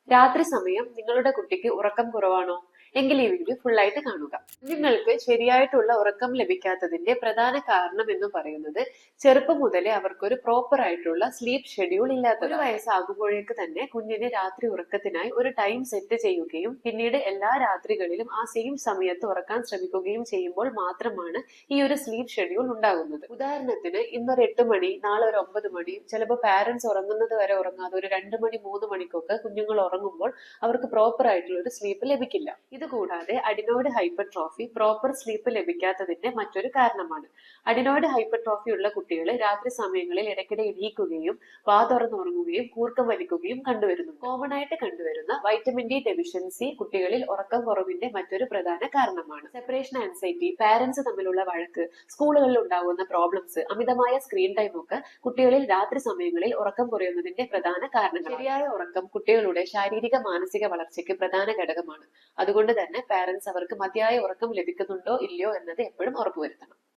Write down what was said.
രാത്രി സമയം നിങ്ങളുടെ കുട്ടിക്ക് ഉറക്കം കുറവാണോ? എങ്കിൽ ഈ വീഡിയോ ഫുൾ ആയിട്ട് കാണുക. കുഞ്ഞുങ്ങൾക്ക് ശരിയായിട്ടുള്ള ഉറക്കം ലഭിക്കാത്തതിന്റെ പ്രധാന കാരണം എന്ന് പറയുന്നത് ചെറുപ്പം മുതലേ അവർക്കൊരു പ്രോപ്പർ ആയിട്ടുള്ള സ്ലീപ്പ് ഷെഡ്യൂൾ ഇല്ലാത്തത്. ഒരു വയസ്സാകുമ്പോഴേക്ക് തന്നെ കുഞ്ഞിന് രാത്രി ഉറക്കത്തിനായി ഒരു ടൈം സെറ്റ് ചെയ്യുകയും പിന്നീട് എല്ലാ രാത്രികളിലും ആ സെയിം സമയത്ത് ഉറക്കാൻ ശ്രമിക്കുകയും ചെയ്യുമ്പോൾ മാത്രമാണ് ഈ ഒരു സ്ലീപ്പ് ഷെഡ്യൂൾ ഉണ്ടാകുന്നത്. ഉദാഹരണത്തിന് ഇന്നൊരു 8 മണി, നാളെ ഒരു 9 മണി, ചിലപ്പോൾ പാരന്റ്സ് ഉറങ്ങുന്നത് വരെ ഉറങ്ങാതെ ഒരു 2 മണി 3 മണിക്കൊക്കെ കുഞ്ഞുങ്ങൾ ഉറങ്ങുമ്പോൾ അവർക്ക് പ്രോപ്പർ ആയിട്ടുള്ള ഒരു സ്ലീപ്പ് ലഭിക്കില്ല. ഇത് കൂടാതെ അഡിനോയിഡ് ഹൈപ്പർട്രോഫി പ്രോപ്പർ സ്ലീപ്പ് ലഭിക്കാത്തതിന്റെ മറ്റൊരു കാരണമാണ്. അഡിനോയിഡ് ഹൈപ്പർട്രോഫി ഉള്ള കുട്ടികൾ രാത്രി സമയങ്ങളിൽ ഇടയ്ക്കിടെ എണീക്കുകയും വാ തുറന്നുറങ്ങുകയും കൂർക്കം വലിക്കുകയും കണ്ടുവരുന്നു. കോമൺ ആയിട്ട് കണ്ടുവരുന്ന വൈറ്റമിൻ ഡി ഡെഫിഷ്യൻസി കുട്ടികളിൽ ഉറക്കം കുറവിന്റെ മറ്റൊരു പ്രധാന കാരണമാണ്. സെപ്പറേഷൻ ആൻസൈറ്റി, പാരന്റ്സ് തമ്മിലുള്ള വഴക്ക്, സ്കൂളുകളിൽ ഉണ്ടാകുന്ന പ്രോബ്ലംസ്, അമിതമായ സ്ക്രീൻ ടൈം ഒക്കെ കുട്ടികളിൽ രാത്രി സമയങ്ങളിൽ ഉറക്കം കുറയുന്നതിന്റെ പ്രധാന കാരണങ്ങൾ. ശരിയായ ഉറക്കം കുട്ടികളുടെ ശാരീരിക മാനസിക വളർച്ചയ്ക്ക് പ്രധാന ഘടകമാണ്. അതുകൊണ്ട് തന്നെ പാരന്റ്സ് അവർക്ക് മതിയായ ഉറക്കം ലഭിക്കുന്നുണ്ടോ ഇല്ലയോ എന്നത് എപ്പോഴും ഉറപ്പുവരുത്തണം.